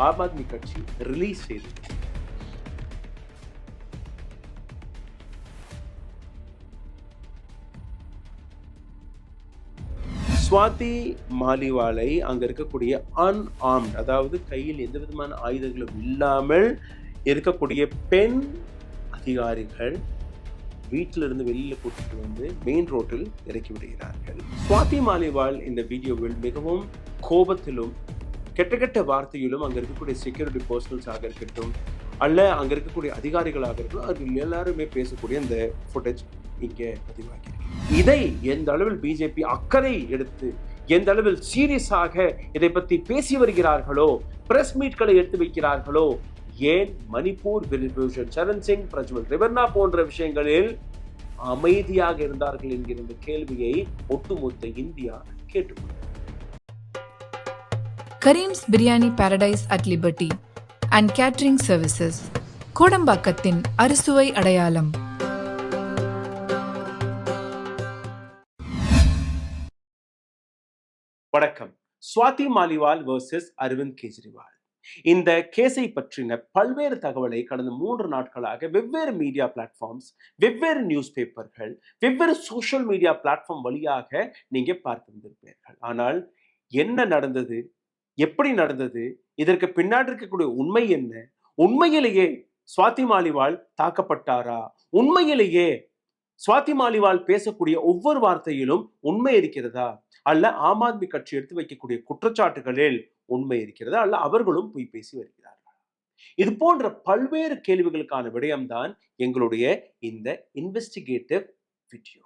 ஆம் ஆத்மி கட்சி ரிலீஸ் செய்தது. ஸ்வாதி மாலிவாலை அங்க இருக்கக்கூடிய அன்ஆர்ம்ட், அதாவது கையில் எந்த விதமான ஆயுதங்களும் இல்லாமல் இருக்கக்கூடிய பெண் அதிகாரிகள் வீட்டிலிருந்து வெளியில கூட்டிட்டு வந்து மெயின் ரோட்டில் இறக்கி விடுகிறார்கள். ஸ்வாதி மாலிவால் இந்த வீடியோவில் மிகவும் கோபத்திலும் கெட்ட கெட்ட வார்த்தையிலும் அங்க இருக்கக்கூடிய செக்யூரிட்டி பர்சனல்ஸாக இருக்கட்டும், அல்ல அங்க இருக்கக்கூடிய அதிகாரிகளாக இருக்கட்டும், அவர்கள் எல்லாருமே பேசக்கூடிய இந்த ஃபுட்டேஜ் இங்கே பதிவாகிறது. இதை எந்த அளவில் பிஜேபி அக்கறை எடுத்து எந்த அளவில் சீரியஸாக இதை பற்றி பேசி வருகிறார்களோ, பிரஸ் மீட்களை எடுத்து வைக்கிறார்களோ, ஏன் மணிப்பூர் பிரிஜ்பூஷன் சரண் சிங், பிரஜ்வல் ரேவண்ணா போன்ற விஷயங்களில் அமைதியாக இருந்தார்கள் என்கிற இந்த கேள்வியை ஒட்டுமொத்த இந்தியா கேட்டுக்கொண்டது. Karim's biryani paradise at liberty and catering services, கோடம்பாக்கத்தின் அறுசுவை அடையாளம். வணக்கம். ஸ்வாதி மாலிவால் வர்சஸ் அரவிந்த் கெஜ்ரிவால், இந்த கேஸை பற்றின பல்வேறு தகவலை கடந்த 3 நாட்களாக வெவ்வேறு மீடியா பிளாட்ஃபார்ம்ஸ், வெவ்வேறு நியூஸ் பேப்பர்கள், வெவ்வேறு சோஷியல் மீடியா பிளாட்ஃபார்ம் வழியாக நீங்க பார்த்து வந்திருப்பீர்கள். ஆனால் என்ன நடந்தது, எப்படி நடந்தது, இதற்கு பின்னாடி இருக்கக்கூடிய உண்மை என்ன, உண்மையிலேயே ஸ்வாதி மாலிவால் தாக்கப்பட்டாரா, உண்மையிலேயே ஸ்வாதி மாலிவால் பேசக்கூடிய ஒவ்வொரு வார்த்தையிலும் உண்மை இருக்கிறதா, அல்ல ஆம் ஆத்மி கட்சி எடுத்து வைக்கக்கூடிய குற்றச்சாட்டுகளில் உண்மை இருக்கிறதா, அல்ல அவர்களும் போய் பேசி வருகிறார்கள். இது போன்ற பல்வேறு கேள்விகளுக்கான விடயம்தான் எங்களுடைய இந்த இன்வெஸ்டிகேட்டிவ் வீடியோ.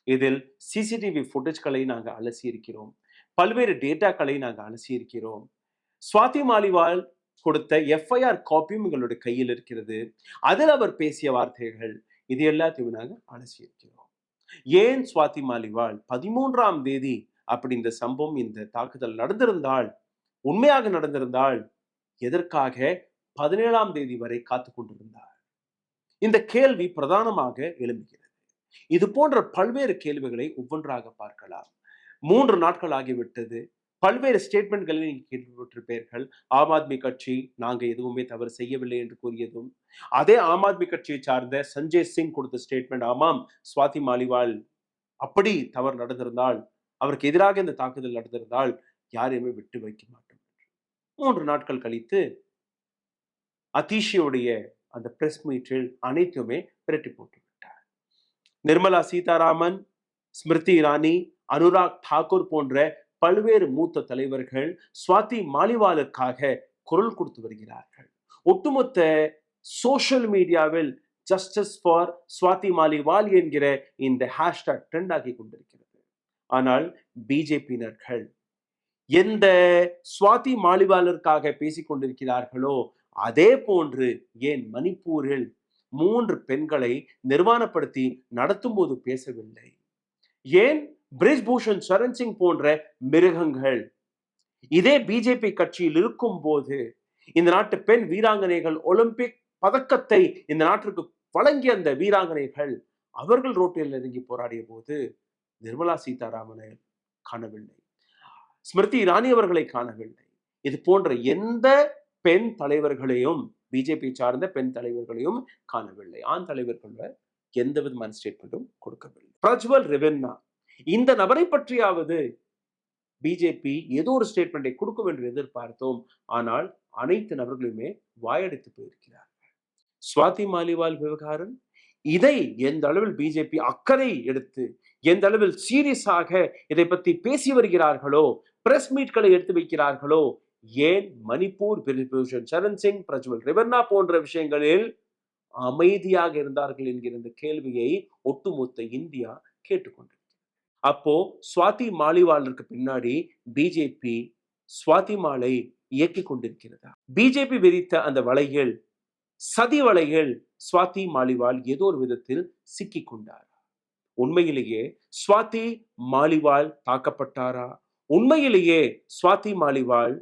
இதில் சிசிடிவி ஃபுட்டேஜ்களை நாங்கள் அலசி இருக்கிறோம், பல்வேறு டேட்டாக்களை நாங்கள் அலசி இருக்கிறோம். ஸ்வாதி மாலிவால் கொடுத்த எஃப்ஐஆர் காப்பியும் எங்களுடைய கையில் இருக்கிறது. அதில் அவர் பேசிய வார்த்தைகள், இது எல்லாத்தையும் நாங்கள் அலசி இருக்கிறோம். ஏன் ஸ்வாதி மாலிவால் 13ஆம் தேதி அப்படி இந்த சம்பவம், இந்த தாக்குதல் நடந்திருந்தால், உண்மையாக நடந்திருந்தால், எதற்காக 17ஆம் தேதி வரை காத்து கொண்டிருந்தார்? இந்த கேள்வி பிரதானமாக எழும்புகிறது. இது போன்ற பல்வேறு கேள்விகளை ஒவ்வொன்றாக பார்க்கலாம். 3 நாட்கள் ஆகிவிட்டது. பல்வேறு ஸ்டேட்மெண்ட்களை நீங்கள் கேள்விப்பட்டிருப்பீர்கள். ஆம் ஆத்மி கட்சி நாங்க எதுவுமே தவறு செய்யவில்லை என்று கூறியதும், அதே ஆம் ஆத்மி கட்சியை சார்ந்த சஞ்சய் சிங் கொடுத்த ஸ்டேட்மெண்ட், ஆமாம் ஸ்வாதி மாலிவால் அப்படி தவறு நடந்திருந்தால், அவருக்கு எதிராக இந்த தாக்குதல் நடந்திருந்தால் யாரையுமே விட்டு வைக்க மாட்டோம். 3 நாட்கள் கழித்து அதிஷியுடைய அந்த பிரஸ் மீட்டில் அனைத்துமே பிரட்டி போட்டு விட்டார். நிர்மலா சீதாராமன், ஸ்மிருதி இரானி, அனுராக் தாக்கூர் போன்ற பல்வேறு மூத்த தலைவர்கள் ஸ்வாதி மாலிவாலுக்காக குரல் கொடுத்து வருகிறார்கள். ஒட்டுமொத்த சோஷியல் மீடியாவில் ஜஸ்டிஸ் ஃபார் ஸ்வாதி மாலிவால் என்கிற இந்த ஹேஷ்டாக் ட்ரெண்ட் ஆகி கொண்டிருக்கிறது. ஆனால் பிஜேபியினர்கள் எந்த ஸ்வாதி மாலிவாலிற்காக பேசிக் கொண்டிருக்கிறார்களோ, அதே போன்று ஏன் மணிப்பூரில் 3 பெண்களை நிர்வாணப்படுத்தி நடத்தும் போது பேசவில்லை? ஏன் பிரிஜ்பூஷன் சரண் சிங் போன்ற மிருகங்கள் இதே பிஜேபி கட்சியில் இருக்கும் போது, இந்த நாட்டு பெண் வீராங்கனைகள் ஒலிம்பிக் பதக்கத்தை இந்த நாட்டிற்கு வழங்கிய அந்த வீராங்கனைகள், அவர்கள் ரோட்டில் இறங்கி போராடிய போது நிர்மலா சீதாராமனை காணவில்லை, ஸ்மிருதி இரானி அவர்களை காணவில்லை. இது போன்ற எந்த பெண் தலைவர்களையும், பிஜேபி சார்ந்த பெண் தலைவர்களையும் காணவில்லை. ஆண் தலைவர்கள் எந்த விதமான ஸ்டேட்மெண்ட்டும் கொடுக்கவில்லை. பிரஜ்வல் ரேவண்ணா, இந்த நபரை பற்றியாவது பிஜேபி ஏதோ ஒரு ஸ்டேட்மெண்டை கொடுக்கும் என்று எதிர்பார்த்தோம். ஆனால் அனைத்து நபர்களுமே வாயடித்து போயிருக்கிறார்கள். ஸ்வாதி மாலிவால் விவகாரம், இதை எந்த அளவில் பிஜேபி அக்கறை எடுத்து எந்த அளவில் சீரியஸாக இதை பற்றி பேசி வருகிறார்களோ, பிரஸ் மீட்களை எடுத்து வைக்கிறார்களோ, ஏன் மணிப்பூர் பிரிஜ்பூஷன் சரண் சிங், பிரஜ்வல் ரேவண்ணா போன்ற விஷயங்களில் அமைதியாக இருந்தார்கள் என்கிற இந்த கேள்வியை ஒட்டுமொத்த இந்தியா கேட்டுக்கொண்டிருக்கிறது. அப்போ ஸ்வாதி மாலிவாலுக்கு பின்னாடி பிஜேபி ஸ்வாதி மாலை இயக்கி கொண்டிருக்கிறதா? பிஜேபி விதித்த அந்த வலையில், சதி வலையில் ஸ்வாதி மாலிவால் ஏதோ ஒரு விதத்தில் சிக்கிக் கொண்டார். உண்மையிலேயே ஸ்வாதி மாலிவால் தாக்கப்பட்டாரா? உண்மையிலேயே ஸ்வாதி மாலிவால்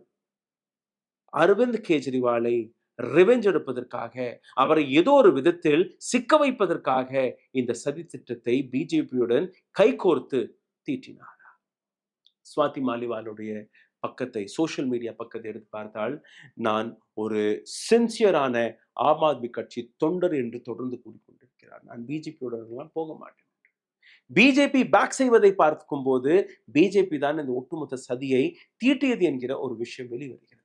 அரவிந்த் கெஜ்ரிவாலை ரிவெஞ்ச் எடுப்பதற்காக, அவரை ஏதோ ஒரு விதத்தில் சிக்க வைப்பதற்காக இந்த சதி திட்டத்தை பிஜேபியுடன் கைகோர்த்து தீட்டினாரா? ஸ்வாதி மாலிவாலுடைய பக்கத்தை, சோஷியல் மீடியா பக்கத்தை எடுத்து பார்த்தால், நான் ஒரு சின்சியரான ஆம் ஆத்மி கட்சி தொண்டர் என்று தொடர்ந்து கூறிக்கொண்டிருக்கிறார். நான் பிஜேபியோடலாம் போக மாட்டேன். பிஜேபி பேக் செய்வதை பார்க்கும்போது பிஜேபி தான் இந்த ஒட்டுமொத்த சதியை தீட்டியது என்கிற ஒரு விஷயம் வெளிவருகிறது.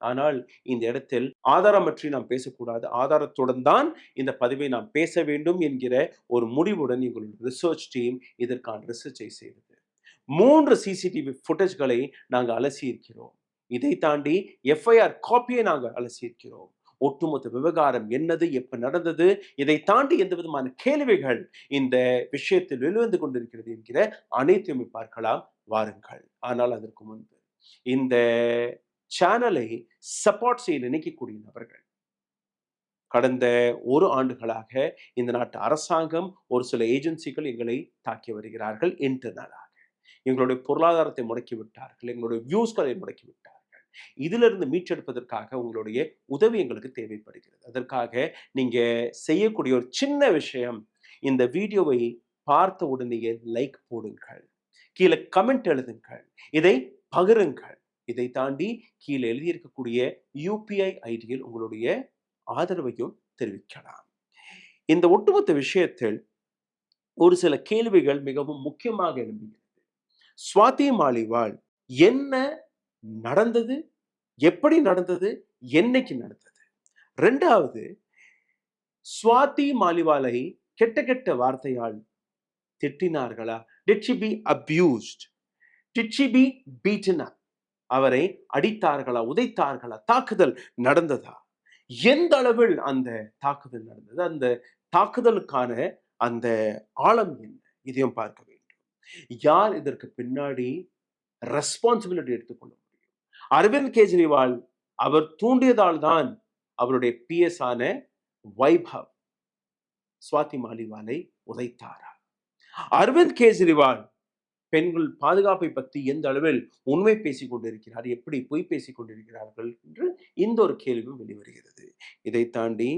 ஆனால் இந்த இடத்தில் ஆதாரமற்றி நாம் பேசக்கூடாது. ஆதாரத்துடன் தான் இந்த பதிவை நாம் பேச வேண்டும் என்கிற ஒரு முடிவுடன் எங்களுடைய ரிசர்ச் டீம் இதற்கான ரிசர்ச்சை செய்தது. 3 சிசிடிவி ஃபுட்டேஜ்களை நாங்கள் அலசி இருக்கிறோம். இதை தாண்டி எஃப்ஐஆர் காப்பியை நாங்கள் அலசி இருக்கிறோம். ஒட்டுமொத்த விவகாரம் என்னது, எப்ப நடந்தது, இதை தாண்டி எந்த விதமான கேள்விகள் இந்த விஷயத்தில் வெளிவந்து கொண்டிருக்கிறது என்கிற அனைத்தையுமே பார்க்கலாம். வாருங்கள். ஆனால் அதற்கு முன்பு இந்த சேனலை சப்போர்ட் செய்ய நினைக்கக்கூடிய நபர்கள், கடந்த 1 ஆண்டுகளாக இந்த நாட்டு அரசாங்கம், ஒரு சில ஏஜென்சிகள் எங்களை தாக்கி வருகிறார்கள். இன்டர்னலாக எங்களுடைய பொருளாதாரத்தை முடக்கி விட்டார்கள், எங்களுடைய வியூஸ்களை முடக்கி விட்டார்கள். இதிலிருந்து மீட்டெடுப்பதற்காக உங்களுடைய உதவி எங்களுக்கு தேவைப்படுகிறது. அதற்காக நீங்க செய்யக்கூடிய ஒரு சின்ன விஷயம், இந்த வீடியோவை பார்த்த உடனேயே லைக் போடுங்கள், கீழே கமெண்ட் எழுதுங்கள், இதை பகிருங்கள். இதை தாண்டி கீழே எழுதியிருக்கக்கூடிய யூபிஐ ஐடியில் உங்களுடைய ஆதரவையும் தெரிவிக்கலாம். இந்த ஒட்டுமொத்த விஷயத்தில் ஒரு சில கேள்விகள் மிகவும் முக்கியமாக எழும்புகிறது. சுவாதி மாலிவால் என்ன நடந்தது, எப்படி நடந்தது, என்னைக்கு நடந்தது? 2வது, சுவாதி மாலிவாலை கெட்ட கெட்ட வார்த்தையால் திட்டினார்களா? Did she be abused? Did she be beaten up? அவரை அடித்தார்களா, உதைத்தார்களா, தாக்குதல் நடந்ததா? எந்த அளவில் அந்த தாக்குதல் நடந்தது, அந்த தாக்குதலுக்கான அந்த ஆழம் என்ன, இதையும் பார்க்க வேண்டும். யார் இதற்கு பின்னாடி ரெஸ்பான்சிபிலிட்டி எடுத்துக்கொள்ள முடியும்? அரவிந்த் கெஜ்ரிவால் அவர் தூண்டியதால் தான் அவருடைய பிஎஸ் ஆன வைபவ் சுவாதி மாலிவாலை உதைத்தாரா? அரவிந்த் கெஜ்ரிவால் பெண்கள் பாதுகாப்பை பற்றி எந்த அளவில் உண்மை பேசிக் கொண்டிருக்கிறார், எப்படி பொய் பேசிக் கொண்டிருக்கிறார்கள் என்று இந்த ஒரு கேள்வியும் வெளிவருகிறது. இதை தாண்டி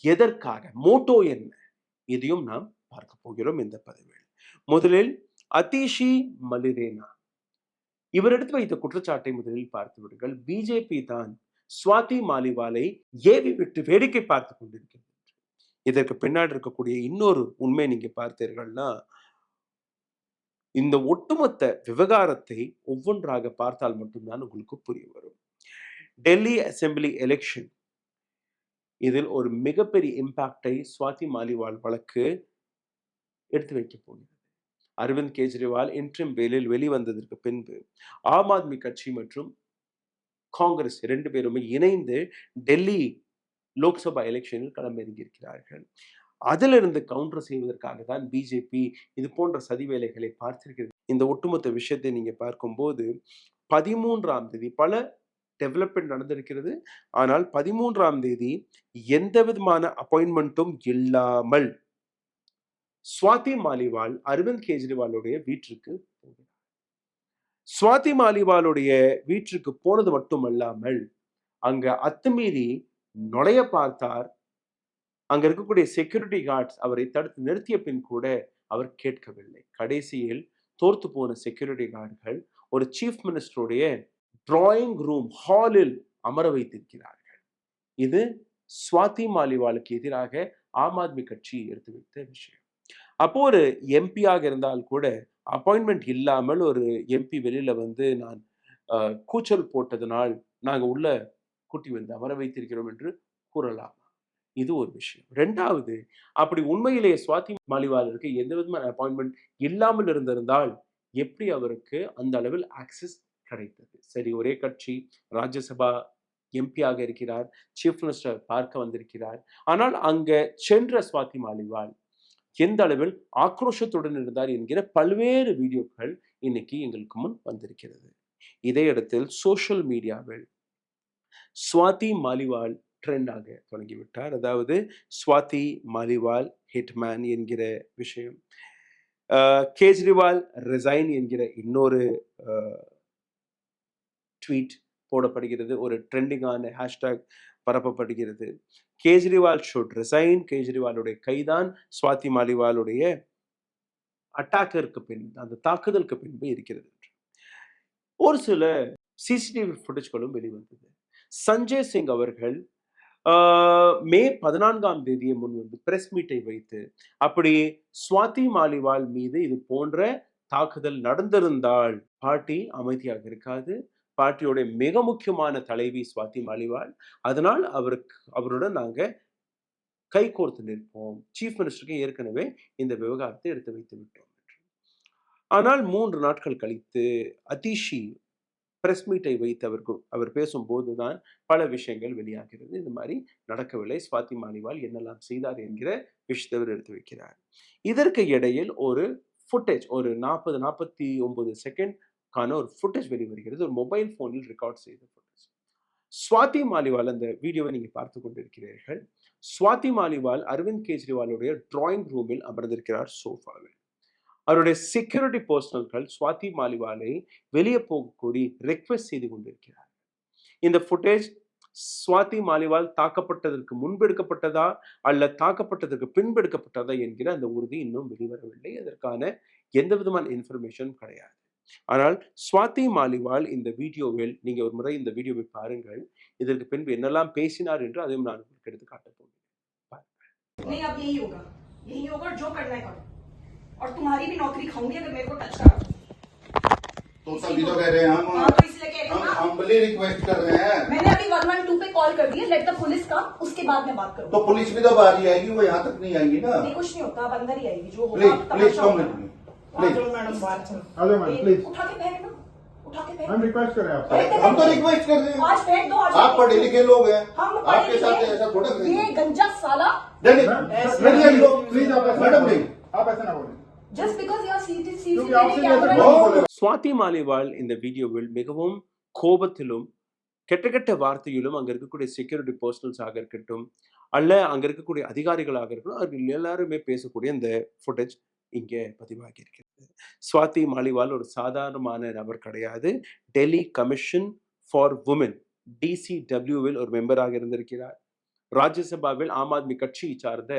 எதற்காக, மோட்டோ என்ன, இதையும் நாம் பார்க்க போகிறோம் இந்த பதிவில். முதலில் அதிஷி மலிரேனா, இவர் எடுத்து வைத்த குற்றச்சாட்டை முதலில் பார்த்து விடுங்கள். பிஜேபி தான் சுவாதி மாலிவாலை ஏவி விட்டு வேடிக்கை பார்த்து கொண்டிருக்கிறது. இதற்கு பின்னாடி இருக்கக்கூடிய இன்னொரு உண்மை நீங்க பார்த்தீர்கள்னா, இந்த ஒட்டுமொத்த விவகாரத்தை ஒவ்வொன்றாக பார்த்தால் மட்டும்தான் உங்களுக்கு புரிய வரும். டெல்லி அசெம்பிளி எலெக்ஷன், இதில் ஒரு மிகப்பெரிய இம்பாக்டை சுவாதி மாலிவால் வழக்கு எடுத்து வைக்க போகிறது. அரவிந்த் கெஜ்ரிவால் இன்ட்ரிம் பெயிலில் வெளிவந்ததற்கு பின்பு ஆம் ஆத்மி கட்சி மற்றும் காங்கிரஸ் 2 பேருமே இணைந்து டெல்லி லோக்சபா எலெக்ஷனில் களமிறங்கியிருக்கிறார்கள். அதிலிருந்து கவுண்டர் செய்வதற்காக தான் பிஜேபி இது போன்ற சதி வேலைகளை பார்த்திருக்கிறது. இந்த ஒட்டுமொத்த விஷயத்தை நீங்க பார்க்கும்போது 13ஆம் தேதி பல டெவலப்மெண்ட் நடந்திருக்கிறது. ஆனால் 13ஆம் தேதி எந்த விதமான அப்பாயின்மெண்ட்டும் இல்லாமல் சுவாதி மாலிவால் அரவிந்த் கெஜ்ரிவாலுடைய வீட்டிற்கு போகிறார். சுவாதி மாலிவாலுடைய வீட்டிற்கு போனது மட்டுமல்லாமல் அங்க அத்துமீறி நுழைய பார்த்தார். அங்க இருக்கக்கூடிய செக்யூரிட்டி கார்ட்ஸ் அவரை தடுத்து நிறுத்திய பின் கூட அவர் கேட்கவில்லை. கடைசியில் தோர்த்து போன செக்யூரிட்டி கார்டுகள் ஒரு சீஃப் மினிஸ்டருடைய டிராயிங் ரூம் ஹாலில் அமர வைத்திருக்கிறார்கள். இது சுவாதி மாலிவாலுக்கு எதிராக ஆம் ஆத்மி கட்சி எடுத்து வைத்த விஷயம். அப்போ ஒரு எம்பியாக இருந்தால் கூட அப்பாயின்மெண்ட் இல்லாமல் ஒரு எம்பி வெளியில வந்து நான் கூச்சல் போட்டதனால் நாங்க உள்ள கூட்டி வந்து அமர வைத்திருக்கிறோம் என்று கூறலாம். இது ஒரு விஷயம். 2வது, அப்படி உண்மையிலேயே சுவாதி மாலிவாலுக்கு எந்த விதமான அப்பாயின்மெண்ட் இல்லாமல் இருந்திருந்தால் எப்படி அவருக்கு அந்த அளவில் ஆக்சஸ் கிடைத்தது? சரி, ஒரே கட்சி, ராஜ்யசபா எம்பியாக இருக்கிறார், சீஃப் மினிஸ்டர் பார்க்க வந்திருக்கிறார். ஆனால் அங்க சென்ற சுவாதி மாலிவால் எந்த அளவில் ஆக்ரோஷத்துடன் இருந்தார் என்கிற பல்வேறு வீடியோக்கள் இன்னைக்கு எங்களுக்கு முன் வந்திருக்கிறது. இதையடுத்து சோஷியல் மீடியாவில் சுவாதி மாலிவால் ட்ரெண்டாக தொடங்கிவிட்டார். அதாவது சுவாதி மாலிவால் ஹிட்மேன் என்கிற விஷயம், கெஜ்ரிவால் ரிசைன் என்கிற இன்னொரு ட்வீட் போடப்படுகிறது, ஒரு ட்ரெண்டிங்கான ஹேஷ்டாக் பரப்பப்படுகிறது. கெஜ்ரிவால் ஷுட் ரிசைன், கெஜ்ரிவாலுடைய கைதான் சுவாதி மாலிவாலுடைய அட்டாக்கிற்கு பின், அந்த தாக்குதலுக்கு பின்பு இருக்கிறது. ஒரு சில சிசிடிவி ஃபுட்டேஜ்களும் வெளிவந்தது. சஞ்சய் சிங் அவர்கள் மே 14ஆம் தேதியை முன் வந்து பிரஸ் மீட்டை வைத்து அப்படி ஸ்வாதி மாலிவால் மீது இது போன்ற தாக்குதல் நடந்திருந்தால் பார்ட்டி அமைதியாக இருக்காது. பார்ட்டியோட மிக முக்கியமான தலைவி ஸ்வாதி மாலிவால். அதனால் அவருடன் நாங்க கைகோர்த்து நிற்போம். சீஃப் மினிஸ்டருக்கு ஏற்கனவே இந்த விவகாரத்தை எடுத்து வைத்து விட்டோம். ஆனால் 3 நாட்கள் கழித்து அதிஷி பிரஸ் மீட்டை வைத்து அவர் பேசும்போதுதான் பல விஷயங்கள் வெளியாகிறது. இந்த மாதிரி நடக்கவில்லை, ஸ்வாதி மாலிவால் என்னெல்லாம் செய்தார் என்கிற விஷயத்தை அவர் எடுத்து வைக்கிறார். இதற்கு இடையில் ஒரு ஃபுட்டேஜ், ஒரு 40-49 செகண்ட்கான ஒரு ஃபுட்டேஜ் வெளிவருகிறது. ஒரு மொபைல் போனில் ரெக்கார்ட் செய்த ஃபுட்டேஜ். ஸ்வாதி மாலிவால், அந்த வீடியோவை நீங்க பார்த்து கொண்டிருக்கிறீர்கள். ஸ்வாதி மாலிவால் அரவிந்த் கெஜ்ரிவாலுடைய டிராயிங் ரூமில் அமர்ந்திருக்கிறார் சோஃபாவில். அவருடைய செக்யூரிட்டி பர்சனல்கள் ஸ்வாதி மாலிவாலை வெளியே போக கோரி ரெக்வெஸ்ட் செய்து கொண்டிருக்கிறார். இந்த ஃபுட்டேஜ் ஸ்வாதி மாலிவால் தாக்கப்பட்டதற்கு முன்பெடுக்கப்பட்டதா அல்ல தாக்கப்பட்டதற்கு பின்பெடுக்கப்பட்டதா என்கிற அந்த உறுதி இன்னும் வெளிவரவில்லை. அதற்கான எந்த விதமான இன்ஃபர்மேஷனும் கிடையாது. ஆனால் ஸ்வாதி மாலிவால் இந்த வீடியோவில், நீங்க ஒரு முறை இந்த வீடியோவை பாருங்கள், இதற்கு பின்பு என்னெல்லாம் பேசினார் என்று அதையும் நான் உங்களுக்கு எடுத்து காட்டப் போகிறேன். और तुम्हारी भी नौकरी खाऊंगी अगर मेरे को टच करा तो तभी तो कह रहे हैं हम। हाँ, तो इसलिए कह रही हूँ ना, हम्बली रिक्वेस्ट कर रहे हैं। मैंने अभी 112 पे कॉल कर दिया, लेट द पुलिस कम, उसके बाद मैं बात करूँगी। तो पुलिस भी तो बाहर ही आएगी, वो यहाँ तक नहीं आएगी ना। नहीं, कुछ नहीं होता, अब अंदर ही आएगी, जो होगा प्लीज अब प्लीज तमाशा कम होगा। With me please. चलो मैडम बाहर चलो, आ जाओ मैडम प्लीज। उठा के फेंक दो, उठा के फेंक हम दो। रिक्वेस्ट कर रहे हैं आपसे। हम तो रिक्वेस्ट कर रहे हैं, आज फेंक दो, आज आप पढ़े लिखे लोग हैं, हम आपके साथ ऐसा थोड़ा ये करेंगे। गंजा साला, प्लीज मैडम नहीं, आप ऐसा ना बोलें। just because you are क्योंकि आपसे CCTV जैसे camera कौन बोलेगा? ஸ்வாதி மாலிவால் இந்த வீடியோவில் மிகவும் கோபத்திலும் கெட்ட வார்த்தையிலும் அங்க இருக்கக்கூடிய செக்யூரிட்டி பர்சனல்ஸாக இருக்கட்டும், அல்ல அங்க இருக்கக்கூடிய அதிகாரிகளாக இருக்கட்டும், அவர்கள் எல்லாருமே பேசக்கூடிய இந்த ஃபுட்டேஜ் இங்கே பதிவாகி இருக்கிறது. ஸ்வாதி மாலிவால் ஒரு சாதாரணமான நபர் கிடையாது. டெல்லி கமிஷன் ஃபார் உமன் DCWவில் ஒரு மெம்பராக இருந்திருக்கிறார். ராஜ்யசபாவில் ஆம் ஆத்மி கட்சியை சார்ந்த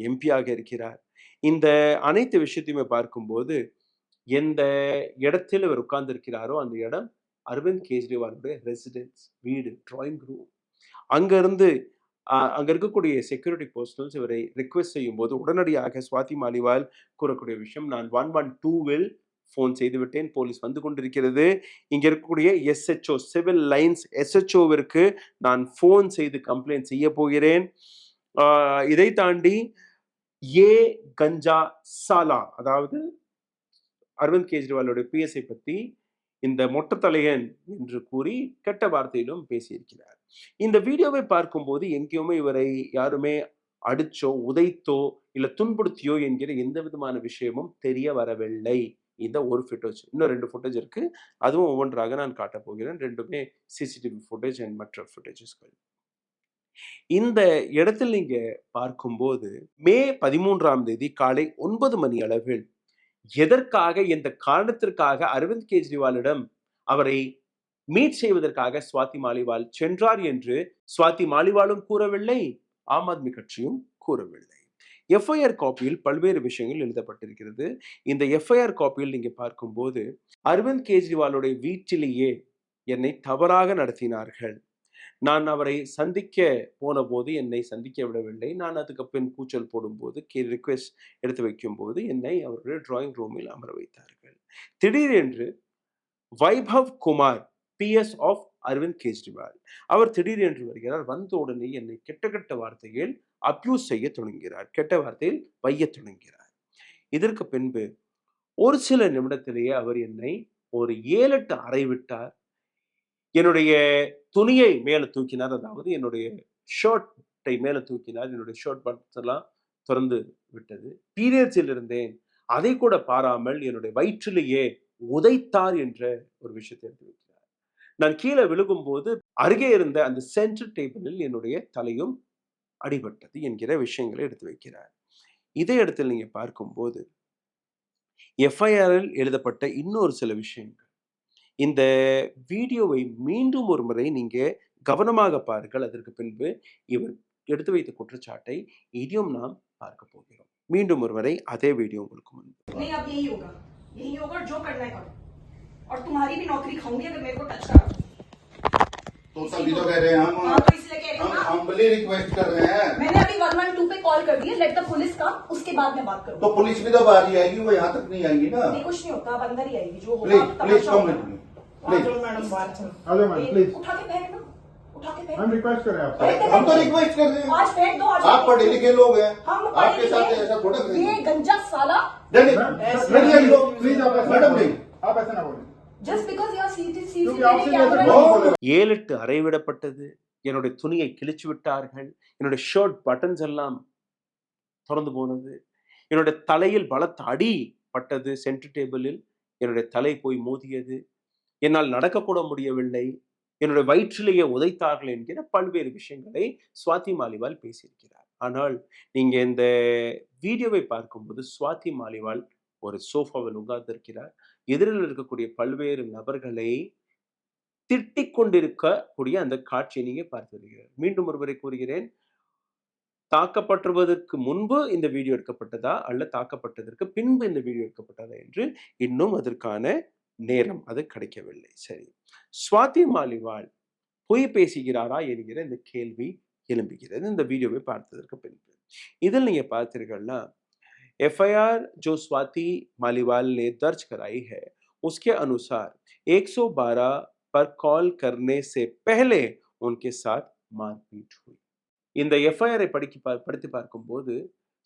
எம்பியாக இருக்கிறார். இந்த அனைத்து விஷயத்தையுமே பார்க்கும்போது எந்த இடத்தில் இவர் உட்கார்ந்திருக்கிறாரோ அந்த இடம் அரவிந்த் கெஜ்ரிவாலுடைய ரெசிடென்ஸ், வீடு, டிராயிங் ரூம். அங்கிருந்து அங்க இருக்கக்கூடிய செக்யூரிட்டி பர்சனல்ஸ் இவரை ரிக்வெஸ்ட் செய்யும் போது உடனடியாக ஸ்வாதி மாலிவால் கூறக்கூடிய விஷயம், நான் 112வில் ஃபோன் செய்து விட்டேன், போலீஸ் வந்து கொண்டிருக்கிறது. இங்க இருக்கக்கூடிய SHO, சிவில் லைன்ஸ் SHOவிற்கு நான் ஃபோன் செய்து கம்ப்ளைண்ட் செய்ய போகிறேன். இதை தாண்டி கஞ்சா சாலா, அதாவது அரவிந்த் கெஜ்ரிவாலுடைய PSஐ பத்தி இந்த மொட்டை தலையன் என்று கூறி கெட்ட வார்த்தையிலும் பேசியிருக்கிறார். இந்த வீடியோவை பார்க்கும்போது எங்கேயுமே இவரை யாருமே அடிச்சோ உதைத்தோ இல்ல துன்புறுத்தியோ என்கிற எந்த விதமான விஷயமும் தெரிய வரவில்லை. இந்த ஒரு ஃபுட்டேஜ், இன்னும் 2 ஃபுட்டேஜ் இருக்கு, அதுவும் ஒவ்வொன்றாக நான் காட்டப் போகிறேன். 2மே CCTV ஃபுட்டேஜ் அண்ட் மற்ற ஃபுட்டேஜஸ்கள். இந்த இடத்தில் நீங்க பார்க்கும்போது மே 13ஆம் தேதி காலை 9 மணி அளவில் எதற்காக, எந்த காரணத்திற்காக அரவிந்த் கெஜ்ரிவாலிடம் அவரை மீட் செய்வதற்காக ஸ்வாதி மாலிவால் சென்றார் என்று ஸ்வாதி மாலிவாலும் கூறவில்லை, ஆம் ஆத்மி கட்சியும் கூறவில்லை. FIR காப்பியில் பல்வேறு விஷயங்கள் எழுதப்பட்டிருக்கிறது. இந்த FIR காப்பியில் நீங்க பார்க்கும்போது அரவிந்த் கெஜ்ரிவாலுடைய வீட்டிலேயே என்னை தவறாக நடத்தினார்கள், நான் அவரை சந்திக்க போன போது என்னை சந்திக்க விடவில்லை, நான் அதுக்கு பின் கூச்சல் போடும்போது ரிக்வெஸ்ட் எடுத்து வைக்கும் போது என்னை அவருடைய டிராயிங் ரூமில் அமர வைத்தார்கள். திடீரென்று வைபவ் குமார் PS ஆஃப் அரவிந்த் கெஜ்ரிவால் அவர் திடீரென்று வருகிறார். வந்த உடனே என்னை கெட்ட வார்த்தையில் அப்யூஸ் செய்ய தொடங்குகிறார், கெட்ட வார்த்தையில் வைய தொடங்குகிறார். இதற்கு பின்பு ஒரு சில நிமிடத்திலேயே அவர் என்னை ஒரு 7-8 அறை விட்டார். என்னுடைய துணியை மேல தூக்கினார், அதாவது என்னுடைய ஷர்ட்டை மேல தூக்கினார். என்னுடைய ஷர்ட் பட்டன்ஸ் எல்லாம் திறந்து விட்டது. பீரியட்ஸில் இருந்தேன், அதை கூட பாராமல் என்னுடைய வயிற்றிலேயே உதைத்தார் என்ற ஒரு விஷயத்தை எடுத்து வைக்கிறார். நான் கீழே விழுகும் போது அருகே இருந்த அந்த சென்டர் டேபிளில் என்னுடைய தலையும் அடிபட்டது என்கிற விஷயங்களை எடுத்து வைக்கிறார். இதே இடத்தில் நீங்க பார்க்கும்போது FIRல் எழுதப்பட்ட இன்னொரு சில விஷயங்கள், இந்த வீடியோவை மீண்டும் ஒரு முறை நீங்க கவனமாக பாருங்கள். அதற்கு பின்பு இவர் எடுத்து வைத்த குற்றச்சாட்டை இதையும் நாம் பார்க்க போகிறோம். மீண்டும் ஒரு முறை அதே வீடியோ உங்களுக்கு முன்பு. नहीं, अब यही होगा, जो करना है करो, और तुम्हारी भी नौकरी खाऊंगी अगर मेरे को टच करा। तो तभी तो कह रहे हैं हाँ तो इसलिए कह रही हूँ हम ना, हम्बली रिक्वेस्ट कर रहे हैं। मैंने अभी 112 पे कॉल कर दी है, लेट द पुलिस का, उसके बाद मैं बात करूँ। तो पुलिस भी तो बाहर ही आएगी, वो यहाँ तक नहीं आएगी ना। नहीं कुछ नहीं होता, अब अंदर ही आएगी, जो होगा प्लीज प्लीज तमाशा कम होगा। With me please. मैडम बाहर चलो। आ जाओ मैडम प्लीज। उठा के फेंक ना, उठा के फेंक। मैम रिक्वेस्ट कर रहे हैं आपसे। हम तो रिक्वेस्ट कर रहे हैं। आज फेंक दो, आज आप पढ़े लिखे लोग हैं, हम आपके साथ ऐसा थोड़ा ये करेंगे। गंजा साला, नहीं मैम, नहीं नहीं लोग प्लीज आप ऐसा मैडम ना नहीं। बोलें। आप ऐसा ना बोलें जस्ट बिकॉज यूर सीसीटीवी क्योंकि आपसे भी ऐसा कैमरा कौन बोलेगा? 7-8 அறை விடப்பட்டது. என்னுடைய துணியை கிழிச்சு விட்டார்கள். என்னுடைய ஷர்ட் பட்டன்ஸ் எல்லாம் திறந்து போனது. என்னுடைய தலையில் பலத்த அடி பட்டது. சென்டர் டேபிளில் என்னுடைய தலை போய் மோதியது. என்னால் நடக்கக்கூட முடியவில்லை. என்னுடைய வயிற்றிலேயே உதைத்தார்கள் என்கிற பல்வேறு விஷயங்களை ஸ்வாதி மாலிவால் பேசியிருக்கிறார். ஆனால் நீங்க இந்த வீடியோவை பார்க்கும்போது ஸ்வாதி மாலிவால் ஒரு சோஃபாவில் உட்கார்ந்திருக்கிறார். எதிரில் இருக்கக்கூடிய பல்வேறு நபர்களை திட்டிக் கொண்டிருக்கக்கூடிய அந்த காட்சியை நீங்க பார்த்து வருகிறீர்கள். மீண்டும் ஒருமுறை கூறுகிறேன், தாக்கப்பட்டுவதற்கு முன்பு இந்த வீடியோ எடுக்கப்பட்டதா அல்ல தாக்கப்பட்டதற்கு பின்பு இந்த வீடியோ எடுக்கப்பட்டதா என்று இன்னும் அதற்கான நேரம் அது கிடைக்கவில்லை. சரி, ஸ்வாதி மாலிவால் பொய் பேசுகிறாரா என்கிற இந்த கேள்வி எழும்புகிறது இந்த வீடியோவை பார்த்ததற்கு பின்பு. இதில் நீங்க பார்த்தீர்கள்னா एफआईआर जो स्वाति मालीवाल ने दर्ज कराई है उसके अनुसार 112 पर कॉल करने से पहले उनके साथ मारपीट हुई. இந்த எஃப்ஐஆரை படித்து பார்க்கும்போது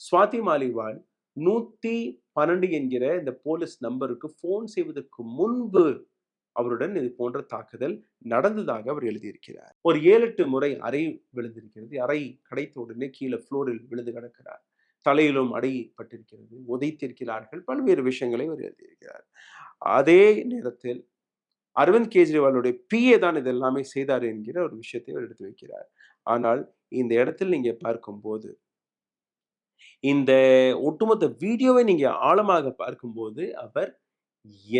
ஸ்வாதி மாலிவால் 112 என்கிற இந்த போலீஸ் நம்பருக்கு போன் செய்வதற்கு முன்பு அவருடன் இது போன்ற தாக்குதல் நடந்ததாக அவர் எழுதியிருக்கிறார். ஒரு 7-8 முறை அறை விழுந்திருக்கிறது. அறை கிடைத்த உடனே கீழே ஃப்ளோரில் விழுந்து கிடக்கிறார். தலையிலும் அடிபட்டிருக்கிறது, உதைத்திருக்கிறார்கள், பல்வேறு விஷயங்களை அவர் எழுதியிருக்கிறார். அதே நேரத்தில் அரவிந்த் கெஜ்ரிவாலுடைய பிஏ தான் இதெல்லாமே செய்தார் என்கிற ஒரு விஷயத்தை அவர் எடுத்து வைக்கிறார். ஆனால் இந்த இடத்தில் நீங்க பார்க்கும்போது இந்த ஒட்டுமொத்த வீடியோவை நீங்க ஆழமாக பார்க்கும்போது அவர்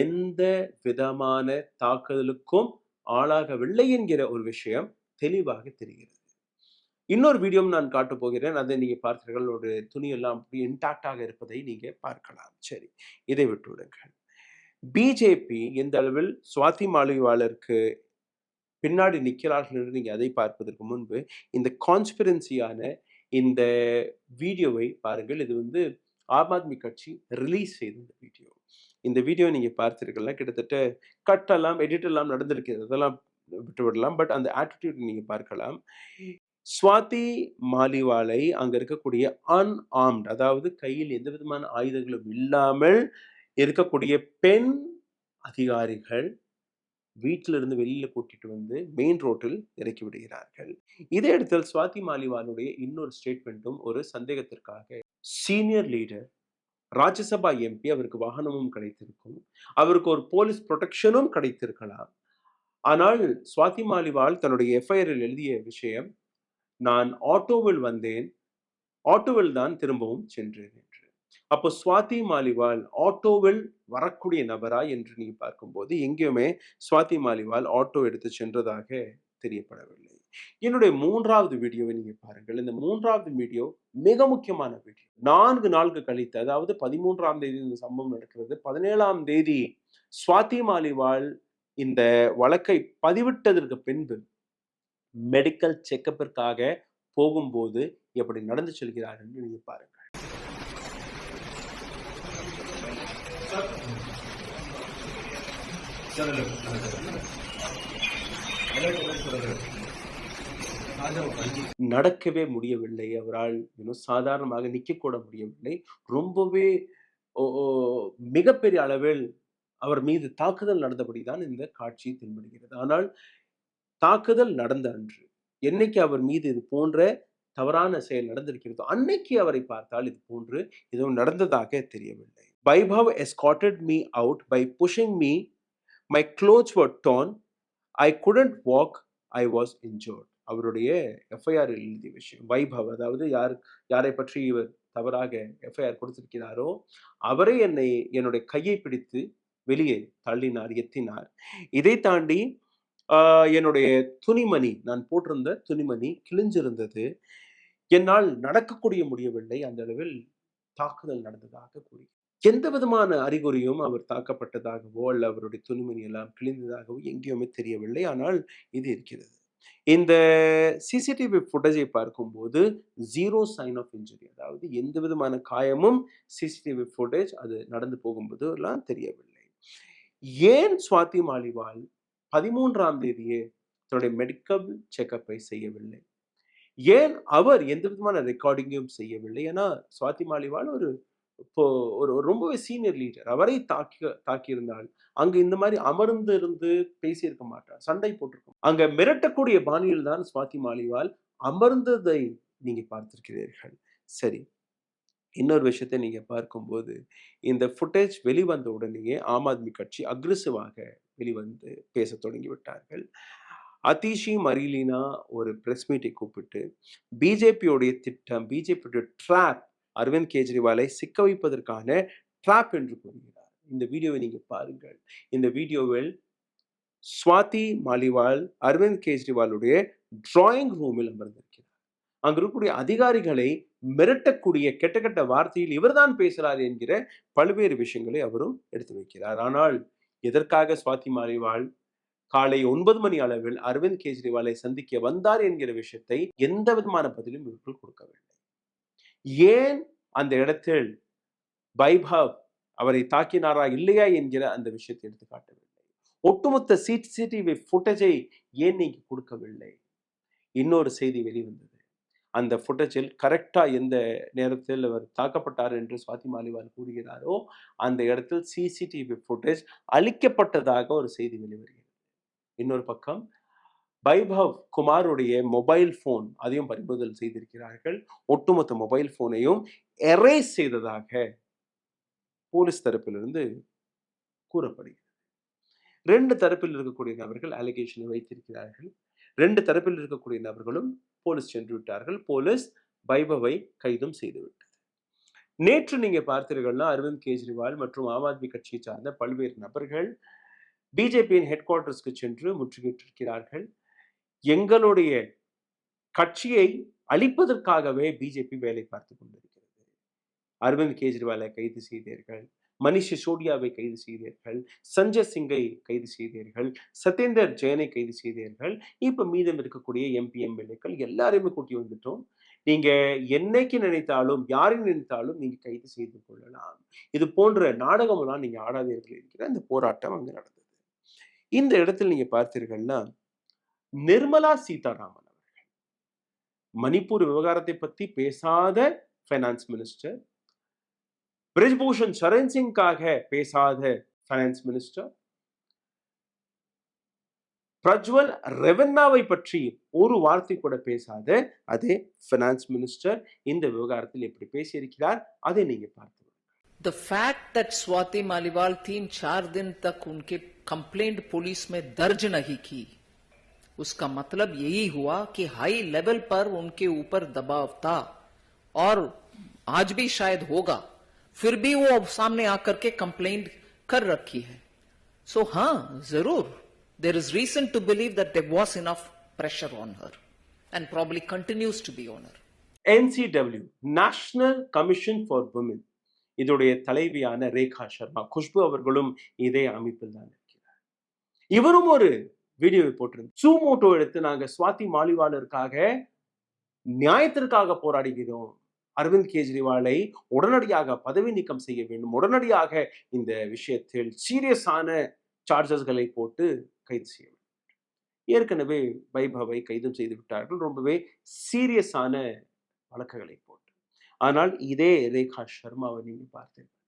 எந்த விதமான தாக்குதலுக்கும் ஆளாகவில்லை என்கிற ஒரு விஷயம் தெளிவாக தெரிகிறது. இன்னொரு வீடியோவும் நான் காட்டப் போகிறேன். அதை நீங்க பார்த்தீர்கள். ஒரு துணியெல்லாம் அப்படி இன்டாக்டாக இருப்பதை நீங்க பார்க்கலாம். சரி, இதை விட்டு விடுங்கள். பிஜேபி எந்த அளவில் ஸ்வாதி மாலிவாலுக்கு பின்னாடி நிற்கிறார்கள் என்று நீங்க அதை பார்ப்பதற்கு முன்பு இந்த கான்ஸ்பிரன்சியான இந்த வீடியோவை பாருங்கள். இது வந்து ஆம் ஆத்மி கட்சி ரிலீஸ் செய்த இந்த வீடியோ. இந்த வீடியோ நீங்க பார்த்தீர்கள்னா கிட்டத்தட்ட கட் எல்லாம் எடிட் எல்லாம் நடந்திருக்கிறது. அதெல்லாம் விட்டு விடலாம். பட் அந்த ஆட்டிடியூட் நீங்க பார்க்கலாம். ஸ்வாதி மாலிவாலை அங்க இருக்கக்கூடிய அன்ஆர்ம்ட், அதாவது கையில் எந்த விதமான ஆயுதங்களும் இல்லாமல் இருக்கக்கூடிய பெண் அதிகாரிகள் வீட்டிலிருந்து வெளியில கூட்டிட்டு வந்து மெயின் ரோட்டில் இறக்கி விடுகிறார்கள். இதே இடத்தில் ஸ்வாதி மாலிவாலுடைய இன்னொரு ஸ்டேட்மெண்ட்டும் ஒரு சந்தேகத்திற்காக சீனியர் லீடர் ராஜ்யசபா எம்பி, அவருக்கு வாகனமும் கிடைத்திருக்கும், அவருக்கு ஒரு போலீஸ் ப்ரொடெக்ஷனும் கிடைத்திருக்கலாம். ஆனால் ஸ்வாதி மாலிவால் தன்னுடைய எஃப்ஐஆரில் எழுதிய விஷயம், நான் ஆட்டோவில் வந்தேன், ஆட்டோவில் தான் திரும்பவும் சென்றேன் என்று. அப்போ ஸ்வாதி மாலிவால் ஆட்டோவில் வரக்கூடிய நபரா என்று நீங்க பார்க்கும்போது எங்கேயுமே ஸ்வாதி மாலிவால் ஆட்டோ எடுத்து சென்றதாக தெரியப்படவில்லை. என்னுடைய 3வது வீடியோவை நீங்க பாருங்கள். இந்த 3வது வீடியோ மிக முக்கியமான வீடியோ. 4 நாட்கள் கழித்து, அதாவது 13ஆம் தேதி இந்த சம்பவம் நடக்கிறது. 17ஆம் தேதி ஸ்வாதி மாலிவால் இந்த வழக்கை பதிவிட்டதற்கு பின்பு மெடிக்கல் செக்கப்பிற்காக போகும்போது எப்படி நடந்து செல்கிறார் என்று நீங்க பாருங்கள். நடக்கவே முடியவில்லை அவரால். சாதாரணமாக நிக்க கூட முடியவில்லை. ரொம்பவே மிகப்பெரிய அளவில் அவர் மீது தாக்குதல் நடந்தபடிதான் இந்த காட்சி தென்படுகிறது. ஆனால் தாக்குதல் நடந்த அன்று, என்னைக்கு அவர் மீது இது போன்ற தவறான செயல் நடந்திருக்கிறதோ அன்னைக்கு அவரை பார்த்தால் இது போன்று எதுவும் நடந்ததாக தெரியவில்லை. Vaibhav escorted me out by pushing me. My clothes were torn. I couldn't walk. I was injured. அவருடைய எஃப்ஐஆர் எழுதிய விஷயம். வைபவ், அதாவது யாரை பற்றி இவர் தவறாக எஃப்ஐஆர் கொடுத்திருக்கிறாரோ அவரே என்னுடைய கையை பிடித்து வெளியே தள்ளினார், எத்தினார். இதை தாண்டி என்னுடைய துணிமணி, நான் போட்டிருந்த துணிமணி கிழிஞ்சிருந்தது. என்னால் நடக்கக்கூடிய முடியவில்லை. அந்த அளவில் தாக்குதல் நடந்ததாக கூறி எந்த விதமான அறிகுறியும் அவர் தாக்கப்பட்டதாகவோ அல்ல அவருடைய துணிமணி எல்லாம் கிழிந்ததாகவோ எங்கேயுமே தெரியவில்லை. ஆனால் இது இருக்கிறது. இந்த சிசிடிவி ஃபுட்டேஜை பார்க்கும்போது ஜீரோ சைன் ஆஃப் இன்ஜுரி, அதாவது எந்த விதமான காயமும் சிசிடிவி ஃபுட்டேஜ் அது நடந்து போகும்போது எல்லாம் தெரியவில்லை. ஏன் சுவாதி மாலிவால் 13ஆம் தேதியே தன்னுடைய மெடிக்கல் செக்கப்பை செய்யவில்லை? ஏன் அவர் எந்த விதமான ரெக்கார்டிங்கும் செய்யவில்லை? ஏன்னா சுவாதி மாலிவால் இப்போ ஒரு ரொம்பவே சீனியர் லீடர். அவரை தாக்கியிருந்தால் அங்க இந்த மாதிரி அமர்ந்து இருந்து பேசியிருக்க மாட்டார், சண்டை போட்டிருக்கும். அங்க மிரட்டக்கூடிய பாணியில் தான் சுவாதி மாலிவால் அமர்ந்ததை நீங்க பார்த்திருக்கிறீர்கள். சரி, இன்னொரு விஷயத்தை நீங்க பார்க்கும்போது இந்த ஃபுட்டேஜ் வெளிவந்த உடனேயே ஆம் ஆத்மி கட்சி அக்ரெசிவாக வெளிவந்து பேச தொடங்கி விட்டார்கள். அதிஷி மரிலீனா ஒரு பிரஸ் மீட்டை கூப்பிட்டு பிஜேபியோடைய திட்டம், பிஜேபியோட ட்ராப் அரவிந்த் கெஜ்ரிவாலை சிக்க வைப்பதற்கான ட்ராப் என்று கூறுகிறார். இந்த வீடியோவை நீங்க பாருங்கள். இந்த வீடியோவில் சுவாதி மாலிவால் அரவிந்த் கெஜ்ரிவாலுடைய டிராயிங் ரூமில் அமர்ந்திருக்கிறார். அங்கு இருக்கக்கூடிய அதிகாரிகளை மிரட்டக்கூடிய கெட்ட கெட்ட வார்த்தையில் இவர்தான் பேசுகிறார் என்கிற பல்வேறு விஷயங்களை அவரும் எடுத்து வைக்கிறார். ஆனால் எதற்காக சுவாதி மாலிவால் காலை 9 மணி அளவில் அரவிந்த் கெஜ்ரிவாலை சந்திக்க வந்தார் என்கிற விஷயத்தை எந்த விதமான பதிலும் இவர்கள் கொடுக்கவில்லை. ஏன் அந்த இடத்தில் வைபவ் அவரை தாக்கினாரா இல்லையா என்கிற அந்த விஷயத்தை எடுத்து காட்டவில்லை. ஒட்டுமொத்த சிசிடிவி ஃபுட்டேஜை ஏன் நீங்க கொடுக்கவில்லை? இன்னொரு செய்தி வெளிவந்தது. அந்த ஃபுட்டேஜில் கரெக்டா எந்த நேரத்தில் அவர் தாக்கப்பட்டார் என்று சுவாதி மாலிவால் கூறுகிறாரோ அந்த இடத்தில் சிசிடிவி ஃபுட்டேஜ் அளிக்கப்பட்டதாக ஒரு செய்தி வெளிவருகிறது. இன்னொரு பக்கம் வைபவ் குமாருடைய மொபைல் போன் அதையும் பறிமுதல் செய்திருக்கிறார்கள். ஒட்டுமொத்த மொபைல் போனையும் எரேஸ் செய்ததாக போலீஸ் தரப்பிலிருந்து கூறப்படுகிறது. 2 தரப்பில் இருக்கக்கூடிய நபர்கள் அலிகேஷனை வைத்திருக்கிறார்கள். 2 தரப்பில் இருக்கக்கூடிய நபர்களும் போலீஸ் சென்று விட்டார்கள். போலீஸ் வைபவை கைதும் செய்துவிட்டது. நேற்று நீங்க பார்த்தீர்கள்னா அரவிந்த் கெஜ்ரிவால் மற்றும் ஆம் ஆத்மி கட்சியை சார்ந்த பல்வேறு நபர்கள் பிஜேபியின் ஹெட் குவார்டர்ஸ்க்கு சென்று முற்றுகையிட்டிருக்கிறார்கள். எங்களுடைய கட்சியை அழிப்பதற்காகவே பிஜேபி வேலை பார்த்து கொண்டிருக்கிறது. அரவிந்த் கெஜ்ரிவாலை கைது செய்தீர்கள், மனிஷ் சிசோடியாவை கைது செய்தீர்கள், சஞ்சய் சிங்கை கைது செய்தீர்கள், சத்யேந்தர் ஜெயனை கைது செய்தீர்கள். இப்ப மீதம் இருக்கக்கூடிய எம்பி எம்எல்ஏக்கள் எல்லாரையுமே கூட்டி வந்துட்டோம். நீங்க என்னைக்கு நினைத்தாலும் யாரை நினைத்தாலும் நீங்க கைது செய்து கொள்ளலாம். இது போன்ற நாடகமெல்லாம் நீங்க ஆடாதீர்கள் இருக்கிற இந்த போராட்டம் அங்கு நடந்தது. இந்த இடத்தில் நீங்க பார்த்தீர்கள்னா நிர்மலா சீதாராமன் அவர்கள் மணிப்பூர் விவகாரத்தை பத்தி பேசாத ஃபைனான்ஸ் மினிஸ்டர், பிரிஜ்பூஷன் சரண் சிங்காக பேசாத ஃபைனான்ஸ் மினிஸ்டர், பிரஜ்வல் ரெவன்னாவை பற்றி ஒரு வார்த்தை கூட பேசாத அதே ஃபைனான்ஸ் மினிஸ்டர் இந்த விவகாரத்தில் எப்படி பேசியிருக்கிறார் அதை நீங்க பார்த்து. The fact that Swati Maliwal 3-4 दिन तक उनके कंप्लेंट पुलिस में दर्ज नहीं की, उसका मतलब यही हुआ कि हाई लेवल पर उनके ऊपर दबाव था और आज भी शायद होगा, फिर भी वो सामने आकर के कंप्लेंट कर रखी है. So हाँ, जरूर there is reason to believe that there was enough pressure on her and probably continues to be on her. NCW, National Commission for Women, இதோடைய தலைவியான ரேகா சர்மா, குஷ்பு அவர்களும் இதே அமைப்பில் தான் இருக்கிறார். இவரும் ஒரு வீடியோவை போட்டிருந்தார். சூமோட்டோ எடுத்து நாங்க சுவாதி மாலிவாலிற்காக நியாயத்திற்காக போராடுகிறோம், அரவிந்த் கெஜ்ரிவாலை உடனடியாக பதவி நீக்கம் செய்ய வேண்டும், உடனடியாக இந்த விஷயத்தில் சீரியஸான சார்ஜஸ்களை போட்டு கைது செய்ய வேண்டும். ஏற்கனவே வைபவை கைதும் செய்து விட்டார்கள், ரொம்பவே சீரியஸான வழக்குகளை போட்டு. ஆனால் இதே ரேகா சர்மாவை நீங்க பார்த்தீர்கள்,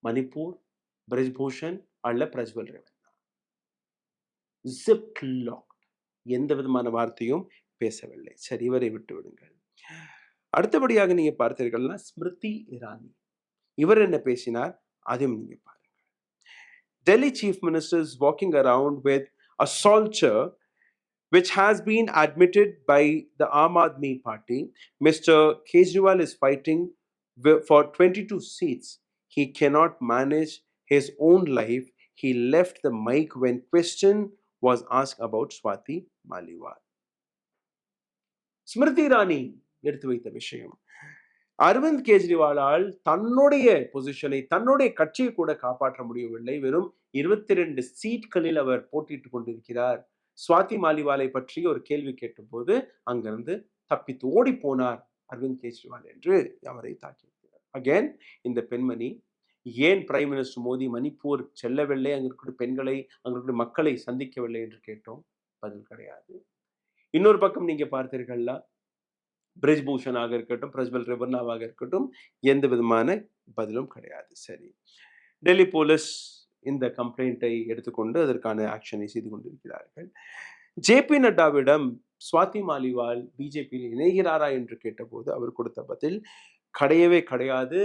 மணிப்பூர், பிரிஜ்பூஷன் அல்ல பிரஜ்வல் ரெவன்னா, ஜிப் லாக், எந்த விதமான வார்த்தையும் பேசவில்லை. சரி, இவரை விட்டு விடுங்கள். அடுத்தபடியாக நீங்க பார்த்தீர்கள்னா ஸ்மிருதி இரானி, இவர் என்ன பேசினார் அதையும் நீங்க பாருங்க. Delhi chief minister is walking around with a soldier which has been admitted by the Aam Aadmi Party. Mr. Kejriwal is fighting for 22 seats. He cannot manage his own life. He left the mic when question was asked about Swati Maliwal. Smriti Irani எடுத்து வைத்த விஷயம், அரவிந்த் கெஜ்ரிவாலால் தன்னுடைய பொசிஷனை, தன்னுடைய கட்சியை கூட காப்பாற்ற முடியவில்லை. வெறும் 22 சீட்களில் அவர் போட்டியிட்டுக் கொண்டிருக்கிறார். சுவாதி மாலிவாலை பற்றி ஒரு கேள்வி கேட்டபோது அங்கிருந்து தப்பித்து ஓடி போனார் அரவிந்த் கெஜ்ரிவால் என்று அவரை தாக்கியிருக்கிறார். அகேன் இந்த பெண்மணி ஏன் பிரைம் மினிஸ்டர் மோடி மணிப்பூர் செல்லவில்லை, அங்க இருக்கிற பெண்களை, அங்க இருக்கிற மக்களை சந்திக்கவில்லை என்று கேட்டோம். பதில் கிடையாது. இன்னொரு பக்கம் நீங்க பார்த்தீர்கள்னா பிரிஜ்பூஷனாக இருக்கட்டும், பிரஜ்வல் ரெவன்னாவாக இருக்கட்டும், எந்த விதமான பதிலும் கிடையாது. சரி, டெல்லி போலீஸ் இந்த கம்ப்ளைண்ட்டை எடுத்துக்கொண்டு அதற்கான ஆக்ஷனை செய்து கொண்டிருக்கிறார்கள். ஜேபி நட்டாவிடம் சுவாதி மாலிவால் பிஜேபியில் இணைகிறாரா என்று கேட்டபோது அவர் கொடுத்த பதில் கிடையவே கிடையாது.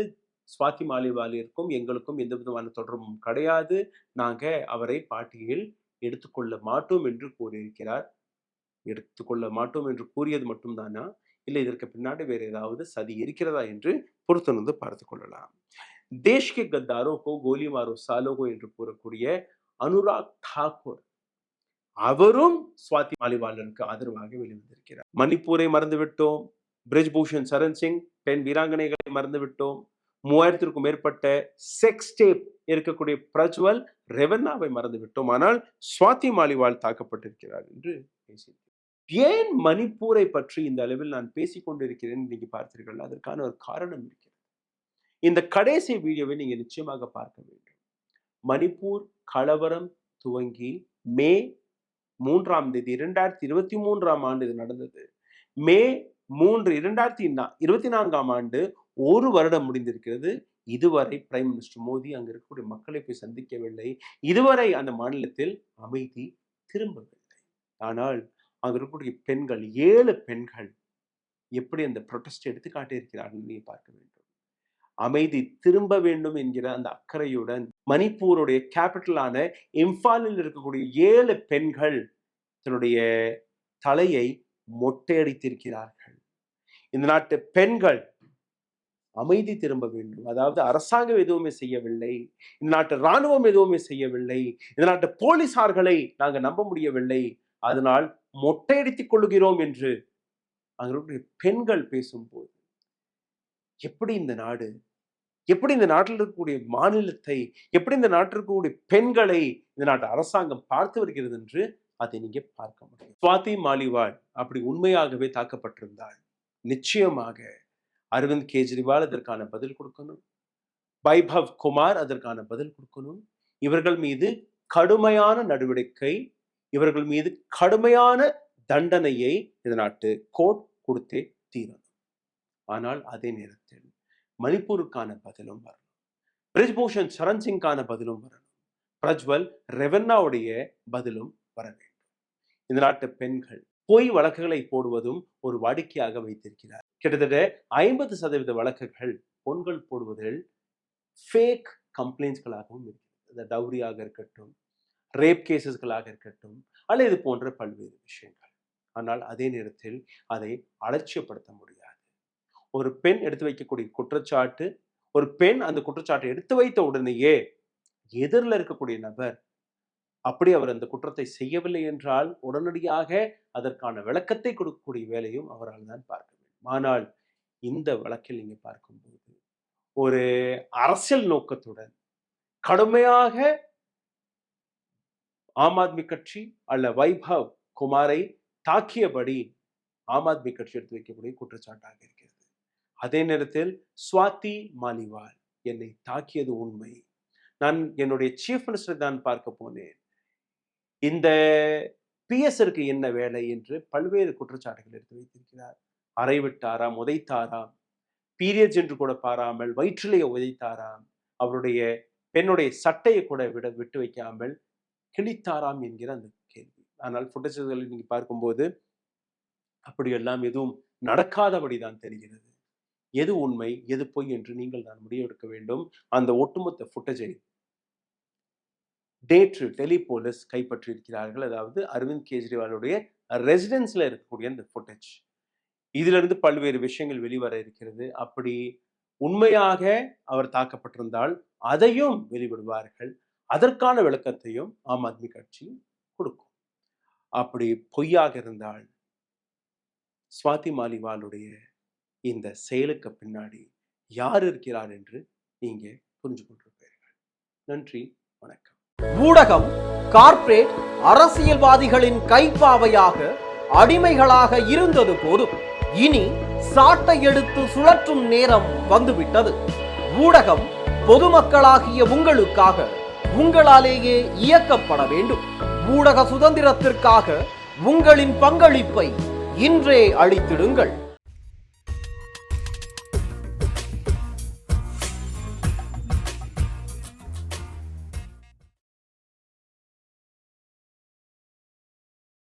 சுவாதி மாலிவாலிற்கும் எங்களுக்கும் எந்த விதமான தொடர்பும் கிடையாது. நாங்க அவரை பார்ட்டியில் எடுத்துக்கொள்ள மாட்டோம் என்று கூறியிருக்கிறார். எடுத்துக்கொள்ள மாட்டோம் என்று கூறியது மட்டும்தானா, இல்லை இதற்கு பின்னாடி வேற ஏதாவது சதி இருக்கிறதா என்று பொறுத்திருந்து பார்த்து கொள்ளலாம். தேஷ் கே கத்தாரோக்கோ கோலி மாரோ சாலோகோ என்று கூறக்கூடிய அனுராக் தாக்கூர் அவரும் சுவாதி மாலிவாலனுக்கு ஆதரவாக வெளிவந்திருக்கிறார். மணிப்பூரை மறந்துவிட்டோம், பிரிஜ்பூஷன் சரண் சிங் பெண் வீராங்கனைகளை மறந்துவிட்டோம், 3000க்கும் மேற்பட்ட செக்ஸ் டேப் இருக்கக்கூடிய பிரஜ்வல் ரெவன்னாவை மறந்துவிட்டோம். ஆனால் சுவாதி மாலிவால் தாக்கப்பட்டிருக்கிறார் என்று பேசியிருக்கிறார். ஏன் மணிப்பூரை பற்றி இந்த அளவில் நான் பேசிக் கொண்டிருக்கிறேன் நீங்க பார்த்தீர்கள், அதற்கான ஒரு காரணம் இருக்கிறது. இந்த கடைசி வீடியோவை நீங்க நிச்சயமாக பார்க்க வேண்டும். மணிப்பூர் கலவரம் துவங்கி மே 3ஆம் தேதி 2023ஆம் ஆண்டு இது நடந்தது. மே 3 2024ஆம் ஆண்டு ஒரு வருடம் முடிந்திருக்கிறது. இதுவரை பிரைம் மினிஸ்டர் மோடி அங்க இருக்கக்கூடிய மக்களை போய் சந்திக்கவில்லை. இதுவரை அந்த மாநிலத்தில் அமைதி திரும்பவில்லை. ஆனால் அங்க இருக்கக்கூடிய பெண்கள் 7 பெண்கள் எப்படி அந்த ப்ரொடெஸ்ட் எடுத்து காட்டியிருக்கிறார்கள் நீ பார்க்க வேண்டும். அமைதி திரும்ப வேண்டும் என்கிற அந்த அக்கறையுடன் மணிப்பூருடைய கேபிட்டலான இம்பாலில் இருக்கக்கூடிய 7 பெண்கள் தன்னுடைய தலையை மொட்டையடித்திருக்கிறார்கள். இந்த நாட்டு பெண்கள் அமைதி திரும்ப வேண்டும், அதாவது அரசாங்கம் எதுவுமே செய்யவில்லை, இந்த நாட்டு இராணுவம் எதுவுமே செய்யவில்லை, இந்த நாட்டு போலீசார்களை நாங்கள் நம்ப முடியவில்லை, அதனால் மொட்டையடித்துக் கொள்ளுகிறோம் என்று அங்களுடைய பெண்கள் பேசும்போது எப்படி இந்த நாடு, எப்படி இந்த நாட்டில் இருக்கக்கூடிய மாநிலத்தை, எப்படி இந்த நாட்டில் இருக்கக்கூடிய பெண்களை இந்த நாட்டு அரசாங்கம் பார்த்து வருகிறது என்று அதை நீங்க பார்க்க முடியும். சுவாதி மாலிவால் அப்படி உண்மையாகவே தாக்கப்பட்டிருந்தால் நிச்சயமாக அரவிந்த் கெஜ்ரிவால் அதற்கான பதில் கொடுக்கணும், வைபவ் குமார் அதற்கான பதில் கொடுக்கணும். இவர்கள் மீது கடுமையான நடவடிக்கை, இவர்கள் மீது கடுமையான தண்டனையை இந்த நாட்டு கோர்ட் கொடுத்தே தீரணும். ஆனால் அதே நேரத்தில் மணிப்பூருக்கான பதிலும் வரணும், பிரிஜ்பூஷன் சரண் சிங்கான பதிலும் வரணும், பிரஜ்வல் ரெவன்னாவுடைய பதிலும் வர வேண்டும். இந்த நாட்டு பெண்கள் பொய் வழக்குகளை போடுவதும் ஒரு வாடிக்கையாக வைத்திருக்கிறார். கிட்டத்தட்ட 50% வழக்குகள் பெண்கள் போடுவதில் ஃபேக் கம்ப்ளைண்ட்ஸ்களாகவும் இருக்கிறது. டவுரியாக இருக்கட்டும், ரேப் கேசஸ்களாக இருக்கட்டும், அல்லது இது போன்ற பல்வேறு விஷயங்கள். ஆனால் அதே நேரத்தில் அதை அலட்சியப்படுத்த முடியாது. ஒரு பெண் எடுத்து வைக்கக்கூடிய குற்றச்சாட்டு, ஒரு பெண் அந்த குற்றச்சாட்டை எடுத்து வைத்த உடனேயே எதிரில் இருக்கக்கூடிய நபர் அப்படி அவர் அந்த குற்றத்தை செய்யவில்லை என்றால் உடனடியாக அதற்கான விளக்கத்தை கொடுக்கக்கூடிய வேலையும் அவரால் தான் பார்க்க வேண்டும். ஆனால் இந்த வழக்கில் நீங்க பார்க்கும்போது ஒரு அரசியல் நோக்கத்துடன் கடுமையாக ஆம் ஆத்மி கட்சி அல்ல வைபவ் குமாரை தாக்கியபடி ஆம் ஆத்மி கட்சி எடுத்து வைக்கக்கூடிய குற்றச்சாட்டாக இருக்கிறது. அதே நேரத்தில் சுவாதி மாலிவால் என்னை தாக்கியது உண்மை, நான் என்னுடைய சீஃப் மினிஸ்டர் தான் பார்க்க போனேன், இந்த பிஎஸ்ற்கு என்ன வேலை என்று பல்வேறு குற்றச்சாட்டுகள் எடுத்து வைத்திருக்கிறார். அறை விட்டாராம், உதைத்தாராம், பீரியட்ஸ் என்று கூட பாராமல் வயிற்றிலேயே உதைத்தாராம், அவருடைய பெண்ணுடைய சட்டையை கூட விட்டு வைக்காமல் கிழித்தாராம் என்கிற அந்த கேள்வி. ஆனால் புட்டேஜ்களை நீங்க பார்க்கும்போது அப்படியெல்லாம் எதுவும் நடக்காதபடிதான் தெரிகிறது. எது உண்மை எது பொய் என்று நீங்கள் தான் முடிவெடுக்க வேண்டும். அந்த ஒட்டுமொத்த புட்டேஜை நேற்று டெல்லி போலீஸ் கைப்பற்றி இருக்கிறார்கள். அதாவது அரவிந்த் கெஜ்ரிவாலுடைய ரெசிடென்ஸ்ல இருக்கக்கூடிய அந்த புட்டேஜ், இதுல இருந்து பல்வேறு விஷயங்கள் வெளிவர இருக்கிறது. அப்படி உண்மையாக அவர் தாக்கப்பட்டிருந்தால் அதையும் வெளிவிடுவார்கள், அதற்கான விளக்கத்தையும் ஆம் ஆத்மி கட்சி கொடுக்கும். அப்படி பொய்யாக இருந்தால் சுவாதி மாலிவாலுடைய இந்த செயலுக்கு பின்னாடி யார் இருக்கிறார் என்று நீங்க புரிஞ்சு கொண்டிருப்பீர்கள். நன்றி, வணக்கம். ஊடகம் கார்ப்பரேட் அரசியல்வாதிகளின் கைப்பாவையாக அடிமைகளாக இருந்தது போதும். இனி சாட்டை எடுத்து சுழற்றும் நேரம் வந்துவிட்டது. ஊடகம் பொதுமக்களாகிய உங்களுக்காக உங்களாலேயே இயக்கப்பட வேண்டும். ஊடக சுதந்திரத்திற்காக உங்களின் பங்களிப்பை இன்றே அளித்திடுங்கள்.